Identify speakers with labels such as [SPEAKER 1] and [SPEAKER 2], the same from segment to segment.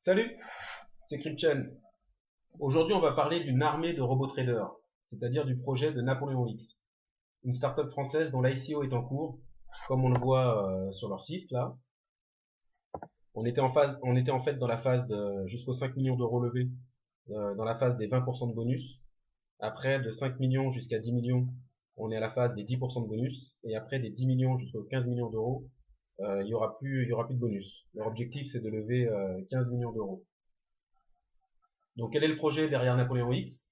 [SPEAKER 1] Salut, c'est CryptChain. Aujourd'hui, on va parler d'une armée de robots traders, c'est-à-dire du projet de Napoléon X, une startup française dont l'ICO est en cours, comme on le voit sur leur site là. On était en fait dans la phase de jusqu'aux 5 millions d'euros levés, dans la phase des 20% de bonus. Après, de 5 millions jusqu'à 10 millions, on est à la phase des 10% de bonus, et après des 10 millions jusqu'aux 15 millions d'euros, il y aura plus de bonus. Leur objectif, c'est de lever 15 millions d'euros. Donc quel est le projet derrière Napoléon X?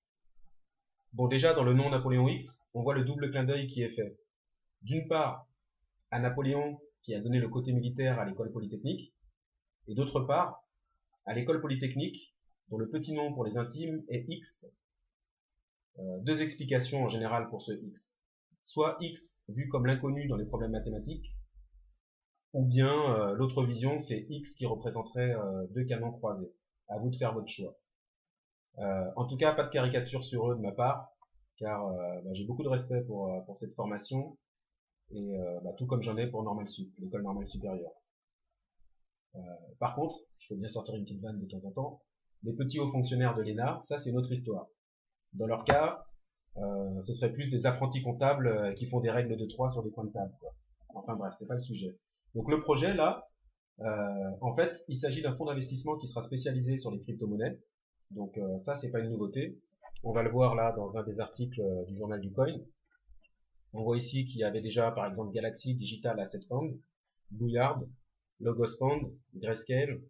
[SPEAKER 1] Bon, déjà, dans le nom Napoléon X, on voit le double clin d'œil qui est fait. D'une part, à Napoléon, qui a donné le côté militaire à l'école polytechnique, et d'autre part, à l'école polytechnique, dont le petit nom pour les intimes est X. Deux explications en général pour ce X. Soit X vu comme l'inconnu dans les problèmes mathématiques, ou bien l'autre vision, c'est X qui représenterait deux canons croisés. À vous de faire votre choix. En tout cas, pas de caricature sur eux de ma part, car j'ai beaucoup de respect pour cette formation, et tout comme j'en ai pour Normal Sup, l'école normale supérieure. Par contre, il faut bien sortir une petite vanne de temps en temps, les petits hauts fonctionnaires de l'ENA, ça c'est une autre histoire. Dans leur cas, ce serait plus des apprentis comptables qui font des règles de 3 sur des coins de table, quoi. Enfin bref, c'est pas le sujet. Donc le projet là, en fait, il s'agit d'un fonds d'investissement qui sera spécialisé sur les crypto-monnaies. Donc ça, c'est pas une nouveauté. On va le voir là dans un des articles du journal du Coin. On voit ici qu'il y avait déjà, par exemple, Galaxy Digital Asset Fund, Booyard, Logos Fund, Grayscale,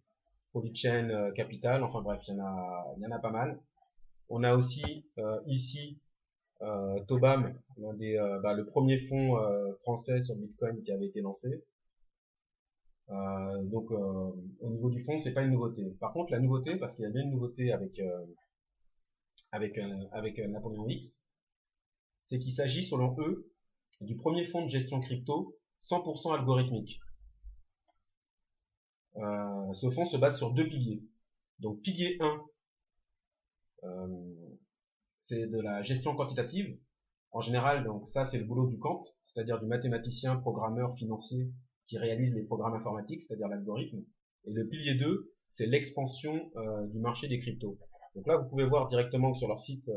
[SPEAKER 1] Polychain Capital. Enfin bref, il y en a pas mal. On a aussi ici Tobam, le premier fonds français sur Bitcoin qui avait été lancé. Au niveau du fond, c'est pas une nouveauté. Par contre, la nouveauté, parce qu'il y a bien une nouveauté avec Napoléon X, c'est qu'il s'agit, selon eux, du premier fonds de gestion crypto 100% algorithmique. Ce fonds se base sur deux piliers. Donc, pilier 1, c'est de la gestion quantitative. En général, donc ça, c'est le boulot du quant, c'est-à-dire du mathématicien, programmeur, financier qui réalise les programmes informatiques, c'est-à-dire l'algorithme. Et le pilier 2, c'est l'expansion du marché des cryptos. Donc là, vous pouvez voir directement sur leur site,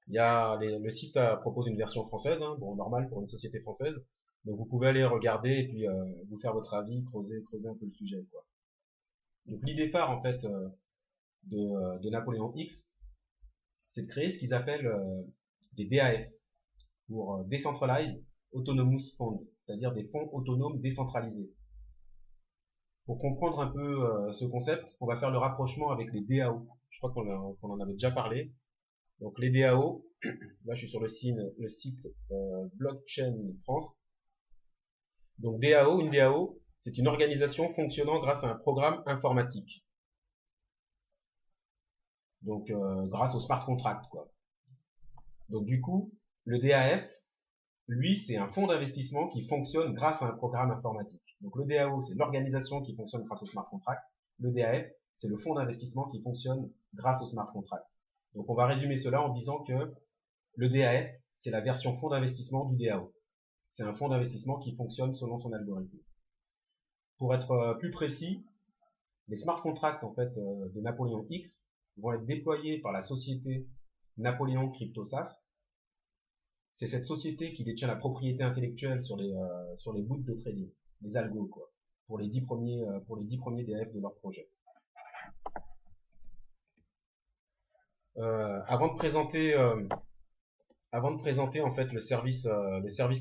[SPEAKER 1] le site propose une version française, hein, bon, normal pour une société française. Donc vous pouvez aller regarder et puis vous faire votre avis, creuser un peu le sujet, quoi. Donc l'idée phare en fait de Napoléon X, c'est de créer ce qu'ils appellent des DAF, pour Decentralized Autonomous Fund, c'est-à-dire des fonds autonomes décentralisés. Pour comprendre un peu ce concept, on va faire le rapprochement avec les DAO. Je crois qu'on en avait déjà parlé. Donc les DAO, là je suis sur le site Blockchain France. Donc DAO, une DAO, c'est une organisation fonctionnant grâce à un programme informatique. Donc grâce au smart contract, quoi. Donc du coup, le DAF, lui, c'est un fonds d'investissement qui fonctionne grâce à un programme informatique. Donc le DAO, c'est l'organisation qui fonctionne grâce au smart contract. Le DAF, c'est le fonds d'investissement qui fonctionne grâce au smart contract. Donc on va résumer cela en disant que le DAF, c'est la version fonds d'investissement du DAO. C'est un fonds d'investissement qui fonctionne selon son algorithme. Pour être plus précis, les smart contracts en fait de Napoléon X vont être déployés par la société Napoléon CryptoSas. C'est cette société qui détient la propriété intellectuelle sur les bouts de trading, les algos, quoi, pour les 10 premiers DAF de leur projet. Avant de présenter en fait le service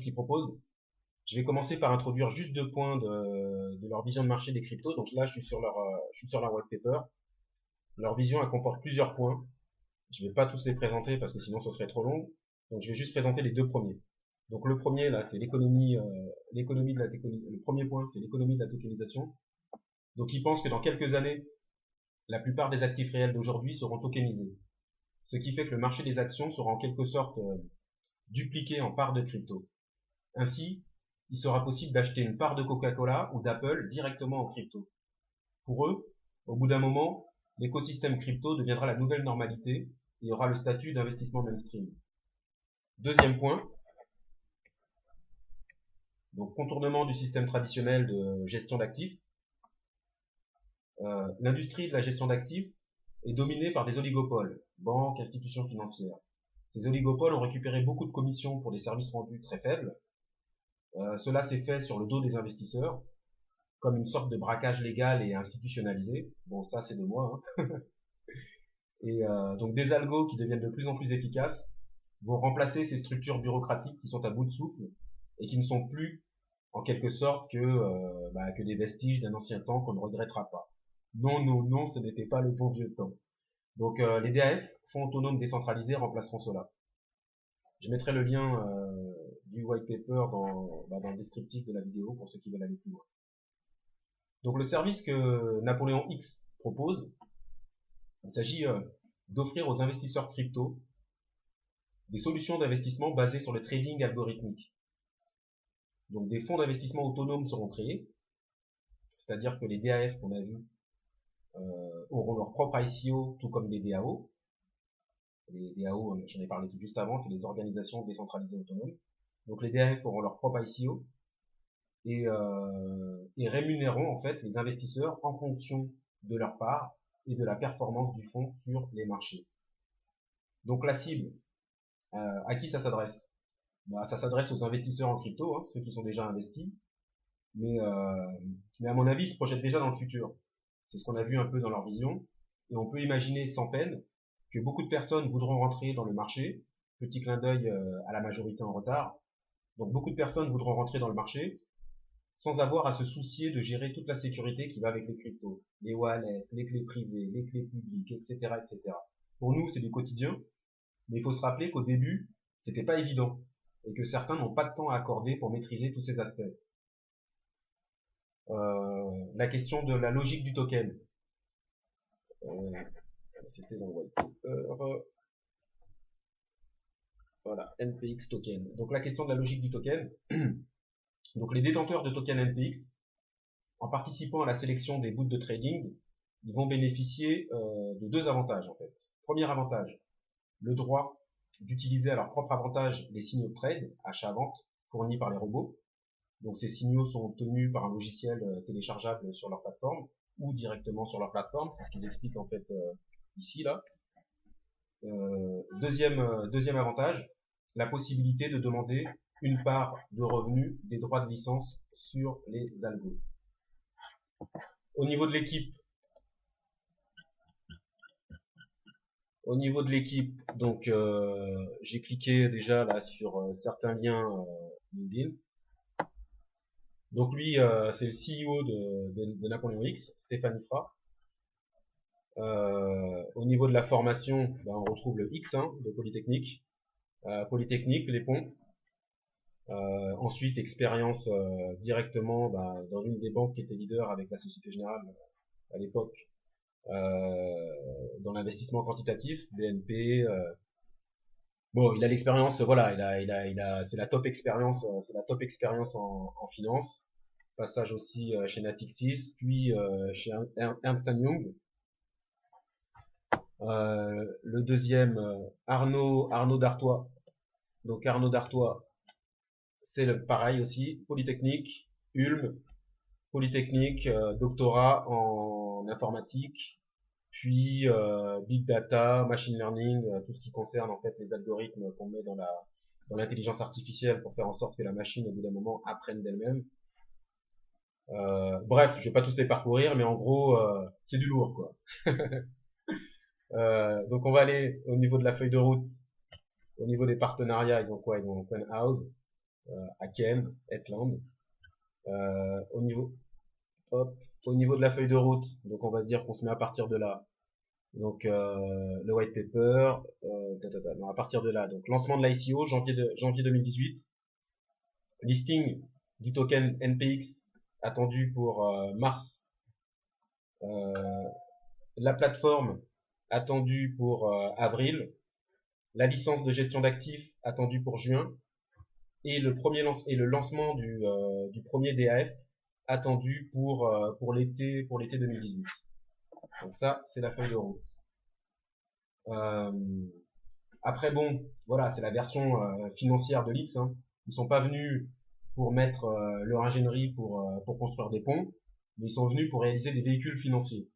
[SPEAKER 1] qu'ils proposent, je vais commencer par introduire juste deux points de leur vision de marché des cryptos. Donc là, je suis sur leur white paper. Leur vision, elle comporte plusieurs points. Je vais pas tous les présenter parce que sinon ce serait trop long. Donc je vais juste présenter les deux premiers. Donc le premier là, c'est l'économie de la le premier point, c'est l'économie de la tokenisation. Donc ils pensent que dans quelques années, la plupart des actifs réels d'aujourd'hui seront tokenisés. Ce qui fait que le marché des actions sera en quelque sorte dupliqué en parts de crypto. Ainsi, il sera possible d'acheter une part de Coca-Cola ou d'Apple directement en crypto. Pour eux, au bout d'un moment, l'écosystème crypto deviendra la nouvelle normalité et aura le statut d'investissement mainstream. Deuxième point, donc contournement du système traditionnel de gestion d'actifs. L'industrie de la gestion d'actifs est dominée par des oligopoles, banques, institutions financières. Ces oligopoles ont récupéré beaucoup de commissions pour des services rendus très faibles. Cela s'est fait sur le dos des investisseurs, comme une sorte de braquage légal et institutionnalisé. Bon, ça c'est de moi. Hein. Et donc des algos qui deviennent de plus en plus efficaces vont remplacer ces structures bureaucratiques qui sont à bout de souffle et qui ne sont plus en quelque sorte que des vestiges d'un ancien temps qu'on ne regrettera pas. Non, non, non, ce n'était pas le bon vieux temps. Donc les DAF, fonds autonomes décentralisés, remplaceront cela. Je mettrai le lien du white paper dans le descriptif de la vidéo pour ceux qui veulent aller plus loin. Donc le service que Napoléon X propose, il s'agit d'offrir aux investisseurs crypto des solutions d'investissement basées sur le trading algorithmique. Donc des fonds d'investissement autonomes seront créés, c'est-à-dire que les DAF qu'on a vus auront leur propre ICO, tout comme des DAO. Les DAO, j'en ai parlé tout juste avant, c'est les organisations décentralisées autonomes. Donc les DAF auront leur propre ICO et rémunéreront en fait les investisseurs en fonction de leur part et de la performance du fonds sur les marchés. Donc la cible, à qui ça s'adresse? Ça s'adresse aux investisseurs en crypto, hein, ceux qui sont déjà investis, mais à mon avis, ils se projettent déjà dans le futur. C'est ce qu'on a vu un peu dans leur vision, et on peut imaginer sans peine que beaucoup de personnes voudront rentrer dans le marché, petit clin d'œil à la majorité en retard, donc beaucoup de personnes voudront rentrer dans le marché sans avoir à se soucier de gérer toute la sécurité qui va avec les cryptos, les wallets, les clés privées, les clés publiques, etc., etc. Pour nous, c'est du quotidien, mais il faut se rappeler qu'au début, c'était pas évident, et que certains n'ont pas de temps à accorder pour maîtriser tous ces aspects. La question de la logique du token. C'était dans le white paper. Voilà, NPX token. Donc la question de la logique du token. Donc les détenteurs de token NPX, en participant à la sélection des boots de trading, ils vont bénéficier de deux avantages en fait. Premier avantage, le droit d'utiliser à leur propre avantage les signaux de trade, achat-vente, fournis par les robots. Donc ces signaux sont obtenus par un logiciel téléchargeable sur leur plateforme ou directement sur leur plateforme, c'est ce qu'ils expliquent en fait ici là. Deuxième avantage, la possibilité de demander une part de revenus des droits de licence sur les algos. Au niveau de l'équipe, donc j'ai cliqué déjà là sur certains liens LinkedIn. Donc lui, c'est le CEO de Napoléon X, Stéphane Ifra. Au niveau de la formation, on retrouve le X de Polytechnique. Polytechnique, les ponts. Ensuite, expérience directement dans l'une des banques qui était leader avec la Société Générale à l'époque, dans l'investissement quantitatif, BNP. Bon, il a l'expérience, voilà, c'est la top expérience, en finance. Passage aussi chez Natixis, puis chez Ernst Young. Le deuxième, Arnaud Dartois. Donc Arnaud Dartois, c'est pareil aussi, Polytechnique, Ulm, Polytechnique, doctorat en informatique, puis big data, machine learning, tout ce qui concerne en fait les algorithmes qu'on met dans l'intelligence artificielle pour faire en sorte que la machine au bout d'un moment apprenne d'elle-même. Bref, je vais pas tous les parcourir, mais en gros, c'est du lourd quoi. Donc on va aller au niveau de la feuille de route, au niveau des partenariats, ils ont quoi? Ils ont Open House, Aken, Hetland. Au niveau de la feuille de route, donc on va dire qu'on se met à partir de là. Donc le white paper, à partir de là, donc lancement de l'ICO, janvier 2018, listing du token NPX attendu pour mars, la plateforme attendue pour avril, la licence de gestion d'actifs attendue pour juin, et le lancement du premier DAF attendu pour l'été 2018. Donc ça, c'est la feuille de route. Après bon, voilà, c'est la version financière de l'X. Ils sont pas venus pour mettre leur ingénierie pour construire des ponts. mais ils sont venus pour réaliser des véhicules financiers.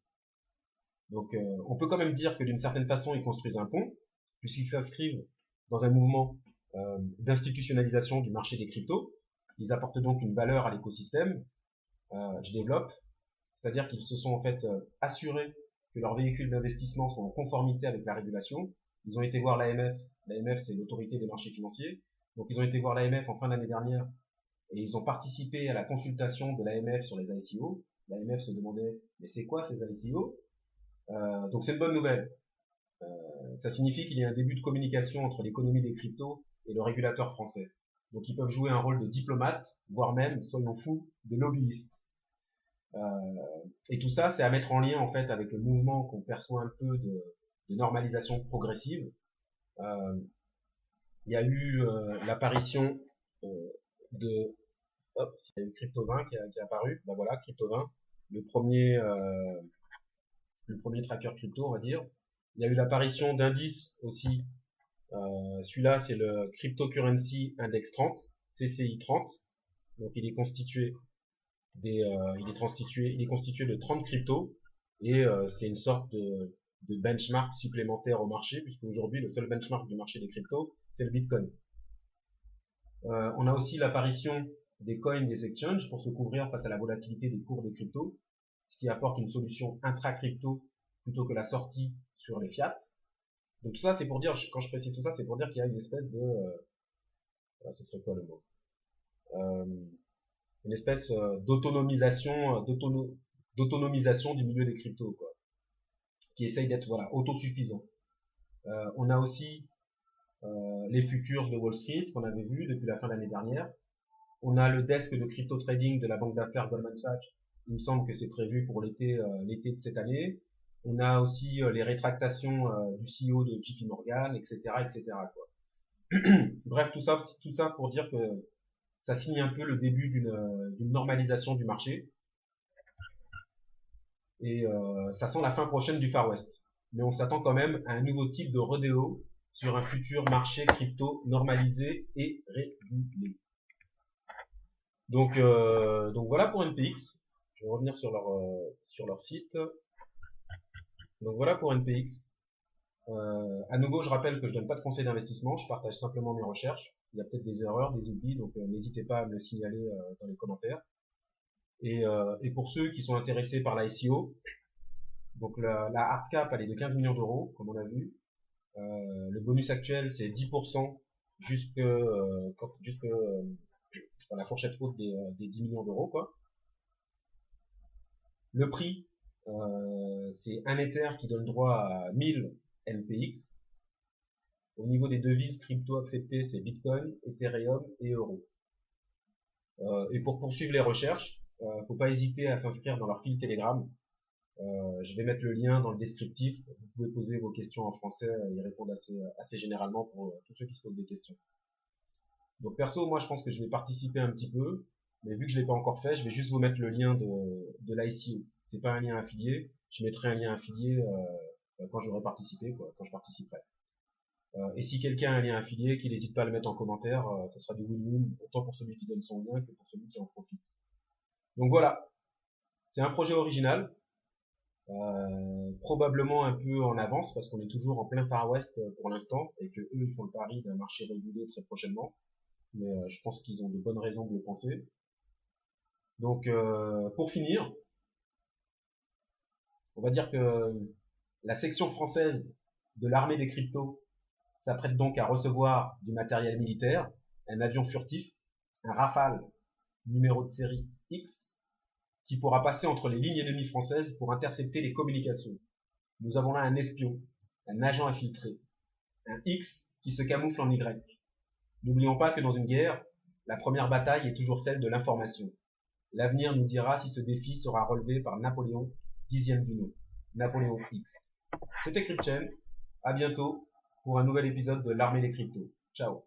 [SPEAKER 1] Donc on peut quand même dire que d'une certaine façon ils construisent un pont, puisqu'ils s'inscrivent dans un mouvement d'institutionnalisation du marché des cryptos. Ils apportent donc une valeur à l'écosystème. Je développe, c'est-à-dire qu'ils se sont en fait assurés que leurs véhicules d'investissement sont en conformité avec la régulation. Ils ont été voir l'AMF. L'AMF, c'est l'autorité des marchés financiers. Donc ils ont été voir l'AMF en fin d'année dernière et ils ont participé à la consultation de l'AMF sur les ICO. L'AMF se demandait, mais c'est quoi ces ICO? Donc c'est une bonne nouvelle. Ça signifie qu'il y a un début de communication entre l'économie des cryptos et le régulateur français. Donc ils peuvent jouer un rôle de diplomate, voire même, soyons fous, de lobbyiste. Et tout ça, c'est à mettre en lien en fait avec le mouvement qu'on perçoit un peu de normalisation progressive. Il y a eu l'apparition de il y a eu Crypto20 qui est apparu. Ben voilà, Crypto20, le premier tracker crypto, on va dire. Il y a eu l'apparition d'indices aussi. Celui-là, c'est le Cryptocurrency Index 30, CCI 30. Donc il est constitué de 30 cryptos et c'est une sorte de benchmark supplémentaire au marché, puisque aujourd'hui le seul benchmark du marché des cryptos, c'est le Bitcoin. On a aussi l'apparition des coins des exchanges pour se couvrir face à la volatilité des cours des cryptos, ce qui apporte une solution intra-crypto plutôt que la sortie sur les fiat. Donc tout ça, c'est pour dire, quand je précise tout ça, c'est pour dire qu'il y a une espèce de... ce serait quoi le mot une espèce d'autonomisation du milieu des cryptos, quoi, qui essaye d'être voilà autosuffisant. On a aussi les futures de Wall Street qu'on avait vu depuis la fin de l'année dernière. On a le desk de crypto trading de la banque d'affaires Goldman Sachs. Il me semble que c'est prévu pour l'été de cette année. On a aussi les rétractations du CEO de JP Morgan, etc., etc., quoi. Bref, tout ça pour dire que ça signe un peu le début d'une normalisation du marché. Et ça sent la fin prochaine du Far West. Mais on s'attend quand même à un nouveau type de rodéo sur un futur marché crypto normalisé et régulé. Donc voilà pour NPX. Je vais revenir sur leur site. Donc voilà pour NPX. À nouveau, je rappelle que je donne pas de conseils d'investissement, je partage simplement mes recherches. Il y a peut-être des erreurs, des oublis, donc n'hésitez pas à me le signaler dans les commentaires. Et pour ceux qui sont intéressés par l'ICO, donc la hard cap elle est de 15 millions d'euros, comme on a vu. Le bonus actuel c'est 10% jusque la fourchette haute des 10 millions d'euros, quoi. Le prix, c'est un Ether qui donne droit à 1000 NPX. Au niveau des devises crypto acceptées, c'est Bitcoin, Ethereum et Euro. Et pour poursuivre les recherches, faut pas hésiter à s'inscrire dans leur fil Telegram. Je vais mettre le lien dans le descriptif. Vous pouvez poser vos questions en français, ils répondent assez généralement pour tous ceux qui se posent des questions. Donc perso, moi je pense que je vais participer un petit peu, mais vu que je l'ai pas encore fait, je vais juste vous mettre le lien de l'ICO. C'est pas un lien affilié, je mettrai un lien affilié quand j'aurai participé, quoi, quand je participerai. Et si quelqu'un a un lien affilié, qu'il n'hésite pas à le mettre en commentaire, ce sera du win-win, autant pour celui qui donne son lien que pour celui qui en profite. Donc voilà, c'est un projet original, probablement un peu en avance, parce qu'on est toujours en plein Far West pour l'instant, et que eux ils font le pari d'un marché régulé très prochainement. Mais je pense qu'ils ont de bonnes raisons de le penser. Donc pour finir, on va dire que la section française de l'armée des cryptos s'apprête donc à recevoir du matériel militaire, un avion furtif, un Rafale numéro de série X, qui pourra passer entre les lignes ennemies françaises pour intercepter les communications. Nous avons là un espion, un agent infiltré, un X qui se camoufle en Y. N'oublions pas que dans une guerre, la première bataille est toujours celle de l'information. L'avenir nous dira si ce défi sera relevé par Napoléon, 10e du nom, Napoléon X. C'était CryptChain, à bientôt pour un nouvel épisode de l'armée des cryptos. Ciao.